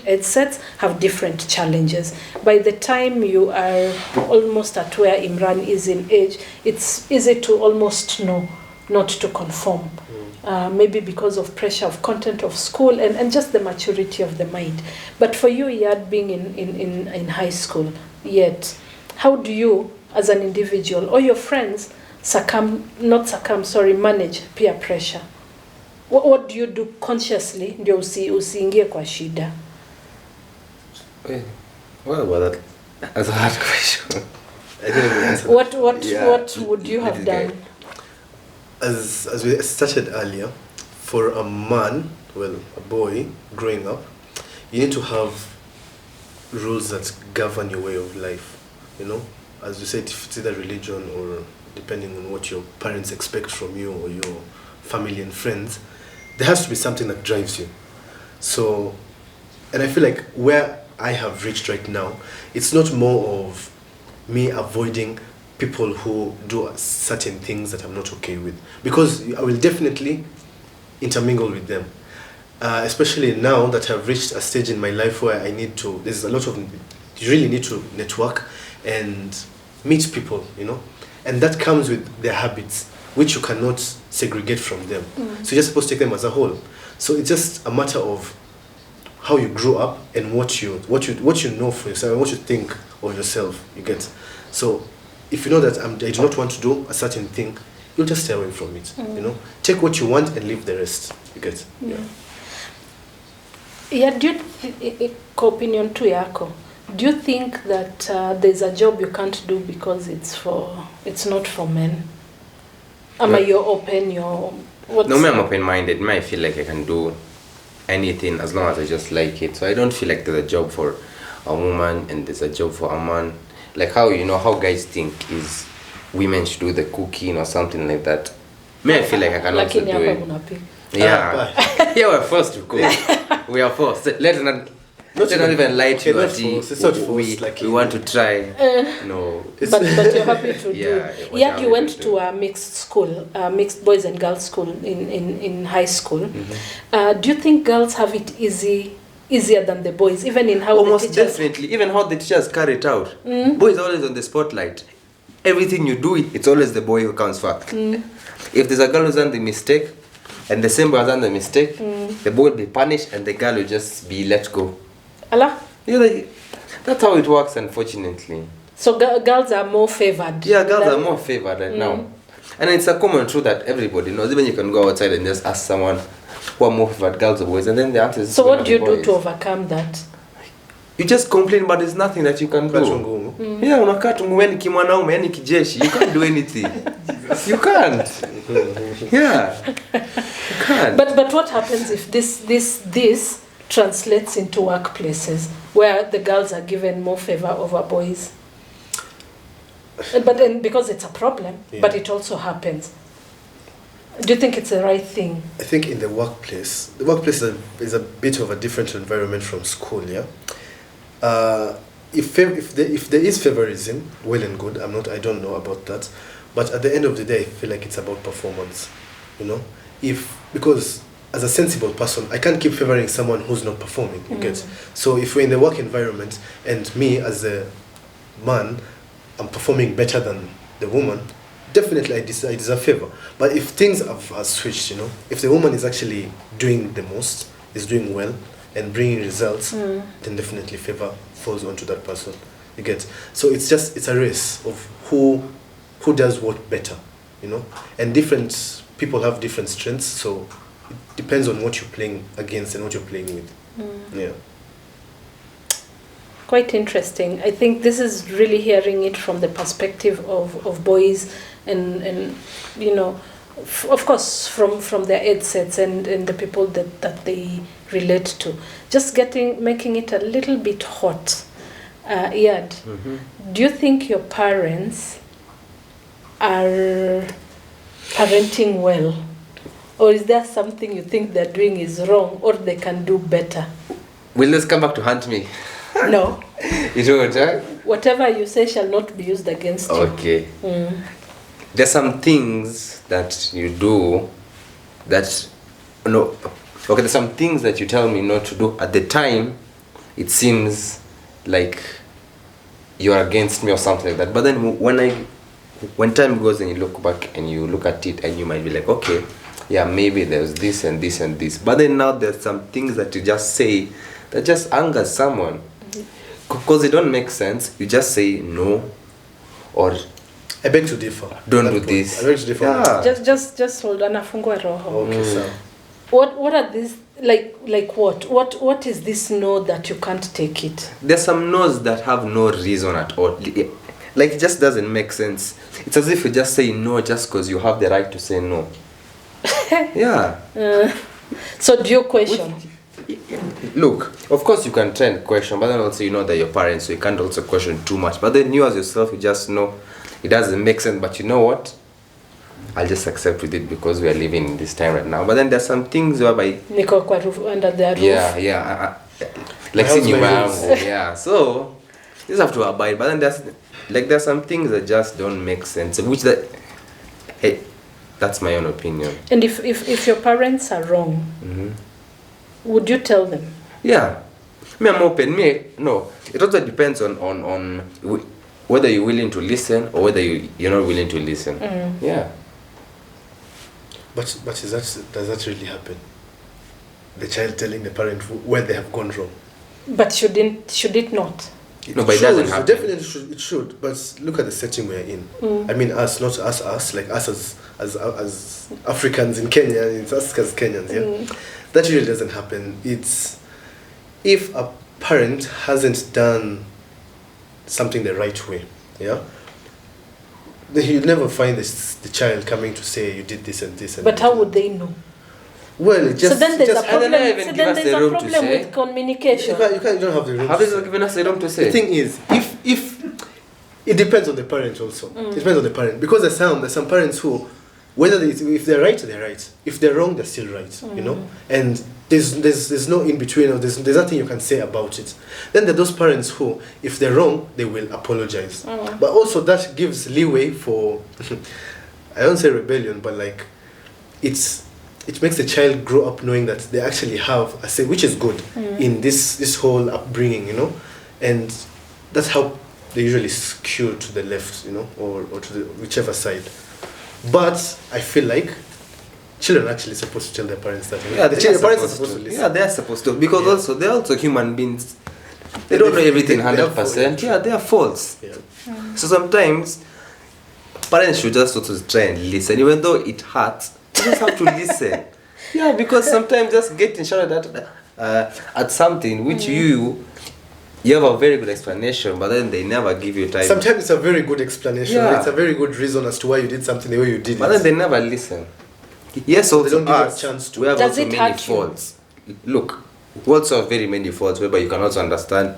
age sets have different challenges. By the time you are almost at where Imran is in age, it's easy to almost know not to conform. Maybe because of pressure of content of school and just the maturity of the mind. But for you, Iyaad, being in high school yet, how do you, as an individual, or your friends, manage peer pressure? What do you do consciously ndio usiingie kwa shida? What about that? That's a hard question. What would you have done? As we started earlier, for a man, well, a boy growing up, you need to have rules that govern your way of life. You know, as you said, if it's either religion or depending on what your parents expect from you or your family and friends, there has to be something that drives you. So, and I feel like where I have reached right now, it's not more of me avoiding people who do certain things that I'm not okay with, because I will definitely intermingle with them, especially now that I've reached a stage in my life where you really need to network and meet people, you know, and that comes with their habits, which you cannot segregate from them. So you're supposed to take them as a whole. So it's just a matter of how you grew up and what you know for yourself and what you think of yourself. You get. So if you know that I do not want to do a certain thing, you'll just stay away from it. You know, take what you want and leave the rest. You get. Yeah. Do you opinion tu yako? Do you think that there's a job you can't do because it's not for men? You're open? No, I'm open-minded. I feel like I can do anything as long as I just like it. So I don't feel like there's a job for a woman and there's a job for a man. Like how guys think is women should do the cooking or something like that. I feel like I can also do it. Yeah, we're forced to cook. We are forced. Let's not even lie to you. It's not forced. We want to try. No. But you're happy to do. Yeah, you went to a mixed school, mixed boys and girls school in high school. Do you think girls have it easier than the boys, even in how almost the teachers... definitely, even how the teachers carry it out. Boys are always on the spotlight. Everything you do, it's always the boy who comes first. If there's a girl who's done the mistake and the same boy has done the mistake, the boy will be punished and the girl will just be let go. Allah? That's how it works, unfortunately. So girls are more favored. Yeah, girls are more favored right now. And it's a common truth that everybody knows. Even you can go outside and just ask someone who are more favored, girls or boys, and then the answer is... So what do you do to overcome that? You just complain, but there's nothing that you can do. Yeah, unakaa tu ngumeni kimwanaume, yani kijeshi. You can't do anything. You can't. Yeah. You can't. But what happens if this translates into workplaces where the girls are given more favor over boys? But then because it's a problem, but it also happens. Do you think it's the right thing? I think in the workplace is a bit of a different environment from school. Yeah. If there is favorism, well and good. I don't know about that, but at the end of the day, I feel like it's about performance. You know, because as a sensible person, I can't keep favoring someone who's not performing. You get. So if we're in the work environment and me as a man, I'm performing better than the woman, definitely I deserve favor. But if things have switched, you know, if the woman is actually doing the most, is doing well and bringing results, then definitely favor falls onto that person. You get. So it's a race of who does what better. you know, and different people have different strengths, so it depends on what you're playing against and what you're playing with. Yeah. Quite interesting. I think this is really hearing it from the perspective of boys and you know, of course from their age sets and the people that they relate to. Just making it a little bit hot. Iyaad, do you think your parents are parenting well? Or is there something you think they're doing is wrong or they can do better? Will this come back to haunt me? No. You don't, huh? Whatever you say shall not be used against you. Okay. There's some things that you do that, no, okay, there's some things that you tell me not to do. At the time, it seems like you're against me or something like that. But then when time goes and you look back and you look at it and you might be like, okay, yeah, maybe there's this and this and this. But then now there's some things that you just say that just angers someone. Because they don't make sense. You just say no or I beg to differ. Don't do this. I beg to differ. Yeah. Just hold on. Okay, sir. What are these like what is this no that you can't take it? There's some no's that have no reason at all. Like it just doesn't make sense. It's as if you just say no just because you have the right to say no. Yeah. So do you question? Look, of course you can try and question, but then also you know that your parents, so you can't also question too much. But then you as yourself, you just know it doesn't make sense. But you know what? I'll just accept with it because we are living in this time right now. But then there's some things whereby Niko kwa roof, under their roof. Yeah. Like seeing you yeah. So you just have to abide. But then there's some things that just don't make sense. Hey, that's my own opinion. And if your parents are wrong, would you tell them? Yeah. Me, I'm open. No. It also depends on whether you're willing to listen or whether you're not willing to listen. Yeah. But does that really happen? The child telling the parent where they have gone wrong. But should it not? No, but it doesn't happen. Definitely should. It should. But look at the setting we're in. I mean, us, not us, like us as Africans in Kenya. It's us as Kenyans. Yeah, that really doesn't happen. It's if a parent hasn't done something the right way. Yeah. You'll never find the child coming to say you did this and this and But how would they know? Well, it just... So then there's a problem, there's a problem with communication. You don't have the room. How is it giving us the room to say? The thing is, if it depends on the parent also. It depends on the parent. Because there's some parents who, if they're right, they're right. If they're wrong, they're still right. You know? And there's no in between, or there's nothing you can say about it. Then there are those parents who, if they're wrong, they will apologize. But also that gives leeway for, I don't say rebellion, but like it makes the child grow up knowing that they actually have a say, which is good in this whole upbringing, you know, and that's how they usually skew to the left, you know, or to the whichever side. But I feel like children are actually supposed to tell their parents that. Yeah, the parents are supposed to listen. Yeah, they're supposed to, because also they're also human beings. They don't know everything 100%. Yeah, they are false. Yeah. So sometimes parents should just sort of try and listen, even though it hurts. You just have to listen. Yeah, because sometimes just getting shouted at something which you have a very good explanation, but then they never give you time. Sometimes it's a very good explanation. Yeah. It's a very good reason as to why you did something the way you did But it. then they never listen. Yes, also they don't give us, you a chance to. we have Does also it many hurt you? faults. Look, we also have very many faults, whereby you can also understand.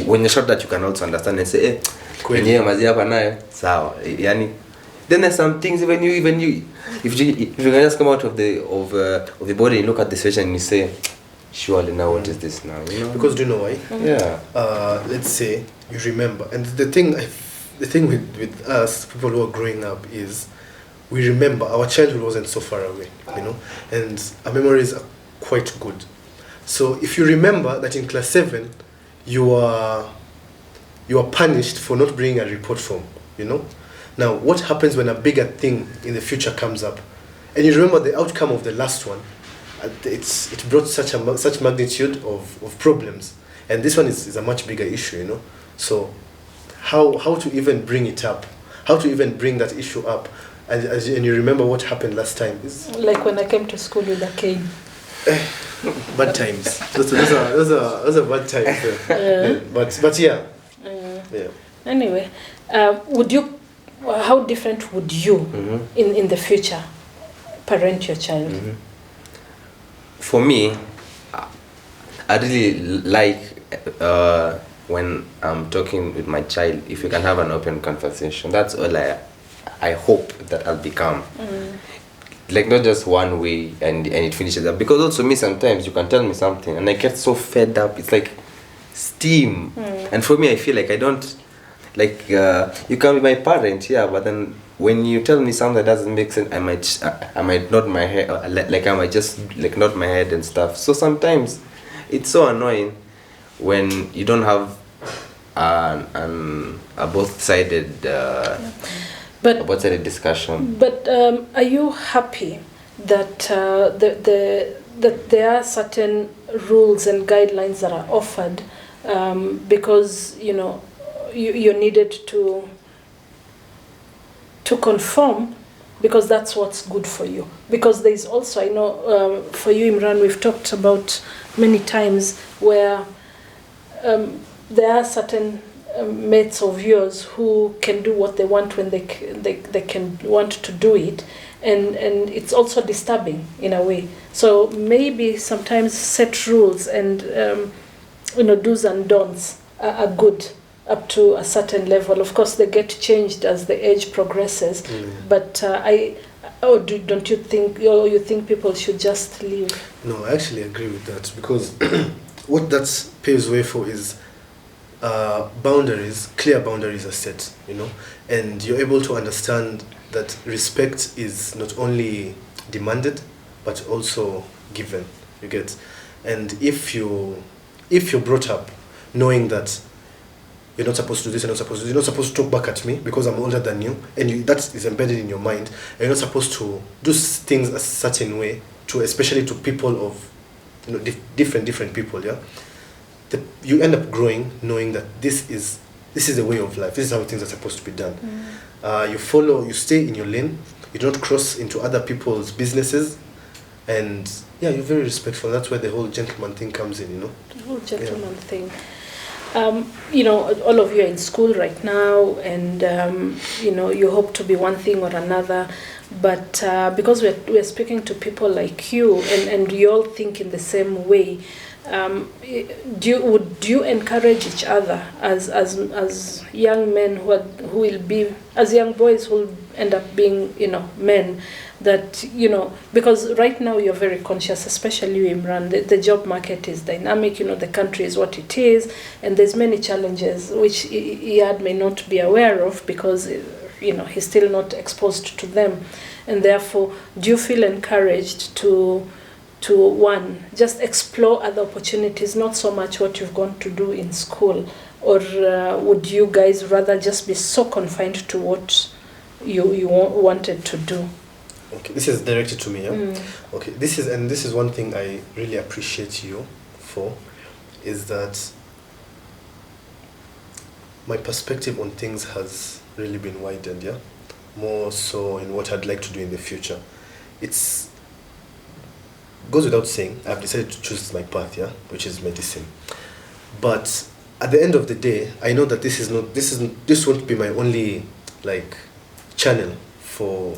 When you shout that, you can also understand and say, Kweli. yeah, mazi hapa nayo, sawa. Yani, then there's some things even you, if you can just come out of the body and look at the situation and you say, surely now what is this now? You know? Because do you know why? Yeah. Let's say you remember, and the thing with us people who are growing up is we remember our childhood wasn't so far away, you know, and our memories are quite good. So if you remember that in class 7 you are punished for not bringing a report form, you know. Now what happens when a bigger thing in the future comes up, and you remember the outcome of the last one? It brought such magnitude of problems, and this one is a much bigger issue, you know. So how to even bring it up, how to even bring that issue up, and you remember what happened last time. It's Like when I came to school with a cane. bad times. Those are bad times. But yeah. Yeah. Anyway, how different would you in the future parent your child? For me, I really like when I'm talking with my child, if we can have an open conversation. That's all I hope that I'll become. Like not just one way and it finishes up. Because also me sometimes you can tell me something and I get so fed up. It's like steam. And for me I feel like I don't like you can be my parent, yeah, but then when you tell me something that doesn't make sense, I might nod my head, like I might just like nod my head and stuff. So sometimes it's so annoying when you don't have a both-sided discussion. But are you happy that that there are certain rules and guidelines that are offered because you're needed to conform because that's what's good for you? Because there's also, I know for you, Imran, we've talked about many times where there are certain mates of yours who can do what they want when they can want to do it, and it's also disturbing in a way. So maybe sometimes set rules and do's and don'ts are good up to a certain level. Of course, they get changed as the age progresses. But don't you think, or you think people should just leave? No, I actually agree with that, because what that paves way for is clear boundaries are set, and you're able to understand that respect is not only demanded but also given. You get, and if you're brought up knowing that you're not supposed to do this, you're not supposed to talk back at me because I'm older than you, and that is embedded in your mind, and you're not supposed to do things a certain way, especially to people of different people, yeah. You end up growing knowing that this is the way of life. This is how things are supposed to be done. You stay in your lane. You don't cross into other people's businesses, and yeah, you're very respectful. That's where the whole gentleman thing comes in. The whole gentleman thing. All of you are in school right now, and you hope to be one thing or another. But because we're speaking to people like you, and you all think in the same way. Would you encourage each other as young men who will be, as young boys who will end up being men, that because right now you're very conscious, especially you, Imran, the job market is dynamic, the country is what it is, and there's many challenges which Iyaad may not be aware of because he's still not exposed to them, and therefore do you feel encouraged to one, just explore other opportunities, not so much what you've gone to do in school, or would you guys rather just be so confined to what you wanted to do? Okay, this is directed to me, yeah? Okay, this is one thing I really appreciate you for, is that my perspective on things has really been widened, yeah? More so in what I'd like to do in the future. Goes without saying, I've decided to choose my path, yeah, which is medicine. But at the end of the day, I know that this won't be my only channel for,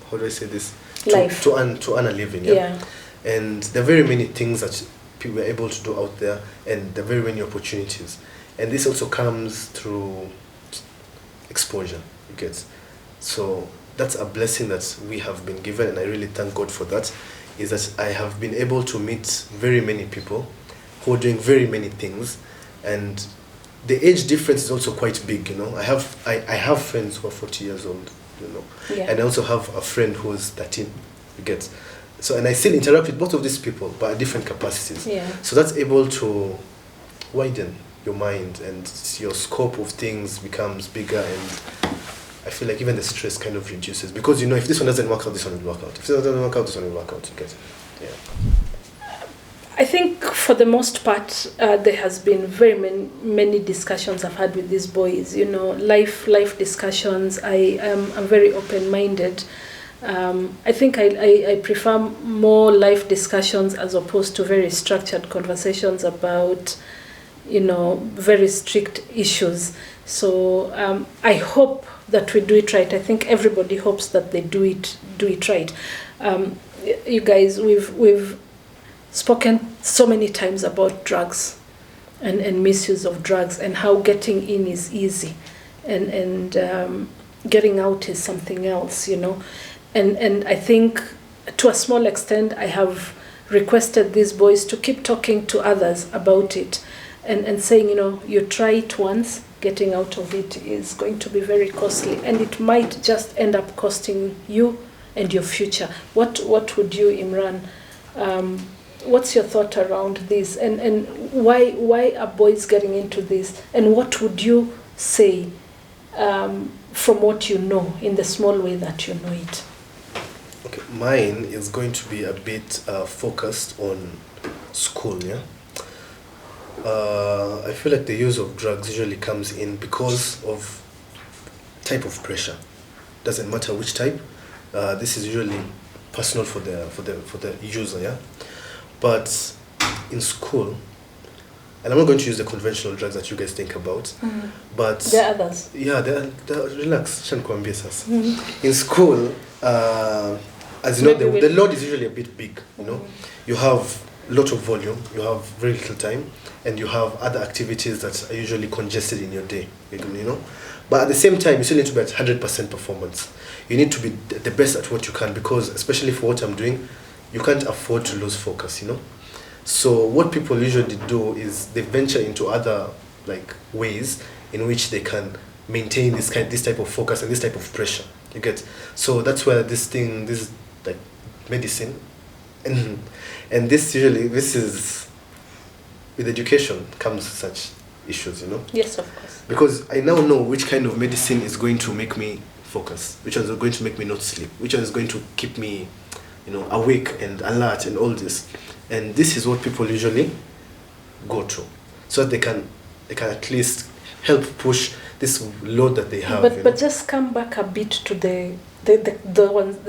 how do I say this? Life. To earn a living, yeah. And there are very many things that people are able to do out there, and there are very many opportunities. And this also comes through exposure, you get. So that's a blessing that we have been given, and I really thank God for that, is that I have been able to meet very many people who are doing very many things, and the age difference is also quite big, I have friends who are 40 years old, and I also have a friend who is 13, you get. So, and I still interact with both of these people, but at different capacities. Yeah. So that's able to widen your mind, and your scope of things becomes bigger, and I feel like even the stress kind of reduces, because if this one doesn't work out, this one will work out. If this one doesn't work out, this one will work out. You get it? Yeah. I think For the most part, there has been very many discussions I've had with these boys. You know, life discussions. I'm very open-minded. I think I prefer more life discussions as opposed to very structured conversations about, you know, very strict issues. So I hope that we do it right. I think everybody hopes that they do it right. You guys, we've spoken so many times about drugs and misuse of drugs and how getting in is easy and getting out is something else, you know. And I think to a small extent I have requested these boys to keep talking to others about it and saying, you know, you try it once, getting out of it is going to be very costly and it might just end up costing you and your future. What would you, Imran, what's your thought around this and why are boys getting into this, and what would you say from what you know in the small way that you know it? Okay, mine is going to be a bit focused on school, yeah? I feel like the use of drugs usually comes in because of type of pressure. Doesn't matter which type. This is usually personal for the user, yeah. But in school, and I'm not going to use the conventional drugs that you guys think about, but there are others. Yeah, they're relax. In school, as you know, the load is usually a bit big. You know, you have a lot of volume, you have very little time, and you have other activities that are usually congested in your day. You know, but at the same time, you still need to be at 100% performance. You need to be the best at what you can, because especially for what I'm doing, you can't afford to lose focus. You know. So what people usually do is they venture into other like ways in which they can maintain this type of focus and this type of pressure. You get, so that's where this like medicine, and this is with education comes such issues. You know. Yes, of course. Because I now know which kind of medicine is going to make me focus, which one is going to make me not sleep, which one is going to keep me, you know, awake and alert and all this. And this is what people usually go to, so that they can at least help push this load that they have. But just come back a bit to the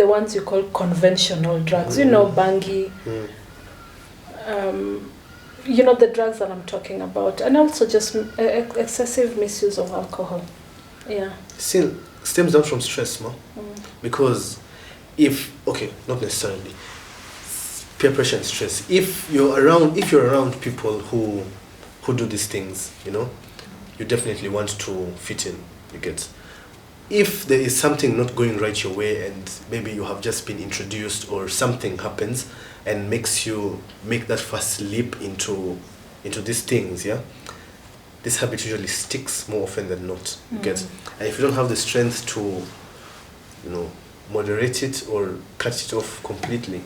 ones you call conventional drugs. You know, bangi. You know, the drugs that I'm talking about, and also just excessive misuse of alcohol. Yeah. Still stems down from stress, ma. Because not necessarily. Peer pressure and stress. If you're around people who do these things, you know, you definitely want to fit in. You get. If there is something not going right your way, and maybe you have just been introduced, or something happens and makes you make that first leap into these things, yeah, this habit usually sticks more often than not. You get. And if you don't have the strength to, you know, moderate it or cut it off completely,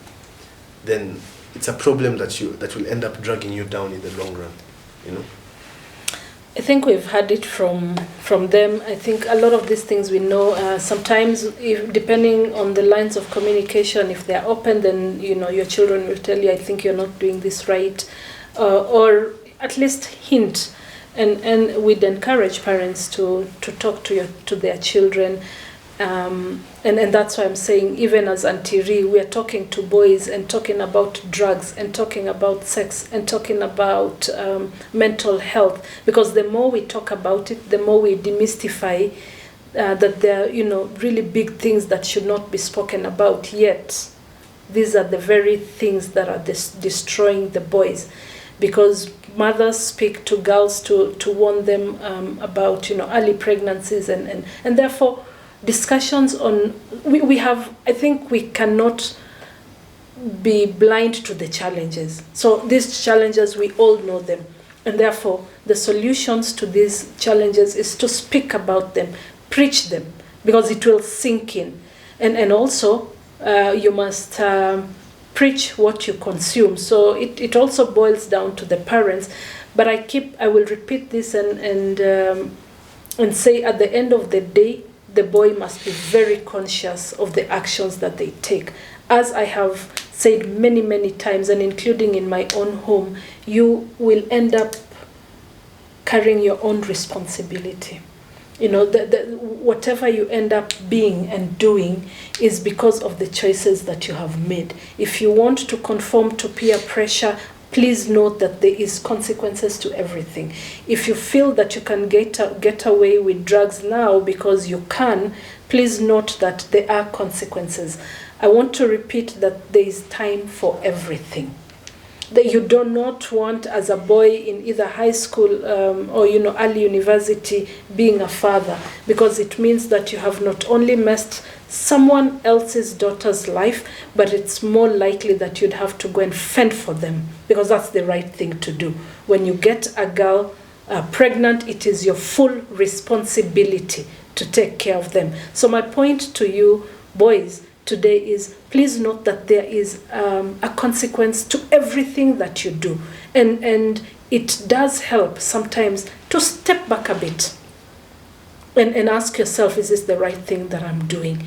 then it's a problem that will end up dragging you down in the long run, you know. I think we've had it from them. I think a lot of these things we know. Sometimes, if depending on the lines of communication, if they are open, then you know your children will tell you, "I think you're not doing this right," or at least hint. And we'd encourage parents to talk to their children. And that's why I'm saying, even as Aunty Reeh, we are talking to boys and talking about drugs and talking about sex and talking about mental health, because the more we talk about it, the more we demystify that there are, you know, really big things that should not be spoken about. Yet these are the very things that are destroying the boys, because mothers speak to girls to warn them about, you know, early pregnancies and therefore discussions on we have, I think we cannot be blind to the challenges. So these challenges, we all know them, and therefore the solutions to these challenges is to speak about them, preach them, because it will sink in, and also you must preach what you consume. So it also boils down to the parents. But I will repeat this and say, at the end of the day, the boy must be very conscious of the actions that they take. As I have said many, many times, and including in my own home, you will end up carrying your own responsibility. You know, whatever you end up being and doing is because of the choices that you have made. If you want to conform to peer pressure, please note that there is consequences to everything. If you feel that you can get away with drugs now because you can, please note that there are consequences. I want to repeat that there is time for everything. That you do not want, as a boy in either high school or early university, being a father, because it means that you have not only messed someone else's daughter's life, but it's more likely that you'd have to go and fend for them, because that's the right thing to do. When you get a girl pregnant, it is your full responsibility to take care of them. So my point to you, boys, today is, please note that there is a consequence to everything that you do. And it does help sometimes to step back a bit and ask yourself, is this the right thing that I'm doing?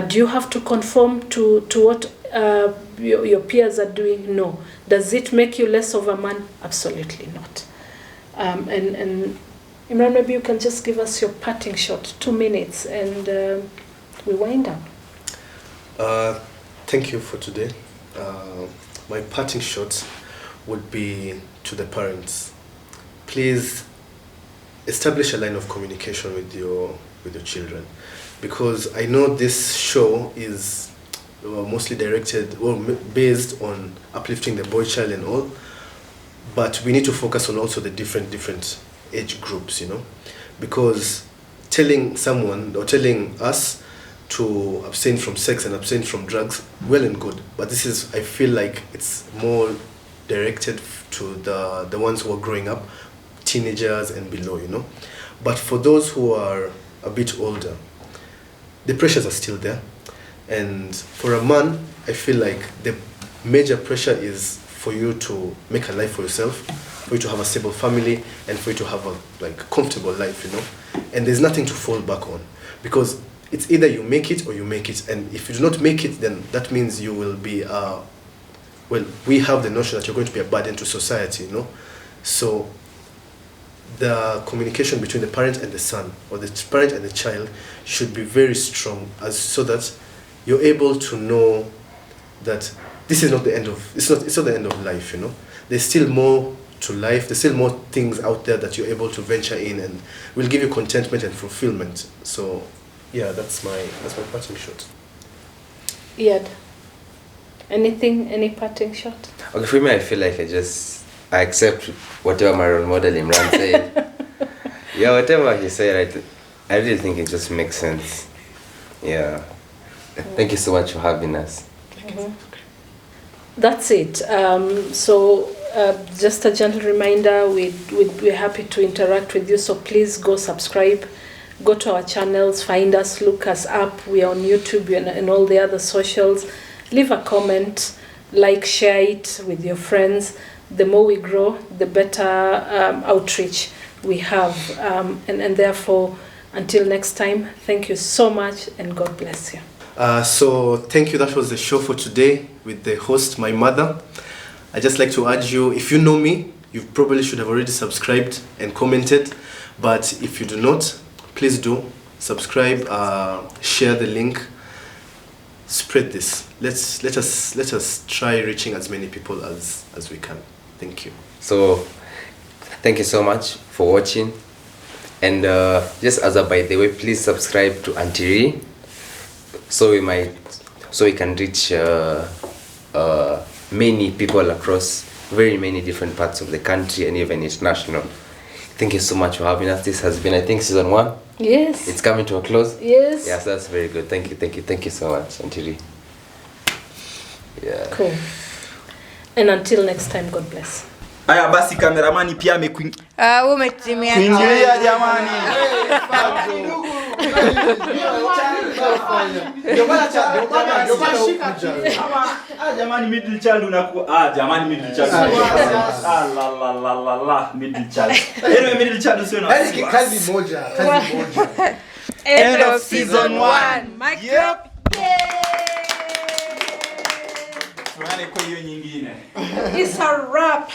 Do you have to conform to what your peers are doing? No. Does it make you less of a man? Absolutely not. And Imran, maybe you can just give us your parting shot, 2 minutes, and we wind up. Thank you for today. My parting shot would be to the parents. Please establish a line of communication with your children, because I know this show is mostly directed or based on uplifting the boy child and all, but we need to focus on also the different age groups, because telling someone or telling us to abstain from sex and abstain from drugs, well and good, but this is, I feel like it's more directed to the ones who are growing up, teenagers and below, But for those who are a bit older, the pressures are still there. And for a man, I feel like the major pressure is for you to make a life for yourself, for you to have a stable family, and for you to have a comfortable life, And there's nothing to fall back on, because it's either you make it or you make it. And if you do not make it, then that means you will be, we have the notion that you're going to be a burden to society, So the communication between the parent and the son, or the parent and the child, should be very strong, so that you're able to know that this is not the end of, it's not the end of life, There's still more to life, there's still more things out there that you're able to venture in, and will give you contentment and fulfillment. So yeah, that's my parting shot. Iyaad, any parting shot? Okay, for me, I feel like I accept whatever my role model Imran said. Yeah, whatever he said, I really think it just makes sense. Yeah. Thank you so much for having us. Mm-hmm. That's it. So just a gentle reminder, we're happy to interact with you, so please go subscribe. Go to our channels, find us, look us up. We are on YouTube and all the other socials. Leave a comment, share it with your friends. The more we grow, the better outreach we have. And therefore, until next time, thank you so much, and God bless you. So thank you. That was the show for today with the host, my mother. I just like to urge you, if you know me, you probably should have already subscribed and commented. But if you do not, please do subscribe, share the link, spread this. Let us try reaching as many people as we can. Thank you. So thank you so much for watching, and just as a by the way, please subscribe to Aunty Reeh, so we can reach many people across very many different parts of the country and even international. Thank you so much for having us. This has been, I think, season 1. Yes. It's coming to a close. Yes. Yes, that's very good. Thank you so much, Aunty Reeh. Yeah. Cool. And until next time, God bless. Aya basi kameramani pia umetimia kuingilia jamani. Jamani middle child unakuwa jamani middle child. La middle child. Anyway middle child sio na kazi moja. End of season 1. Yep. Yay! Tuone kwa hiyo nyingine. It's a wrap.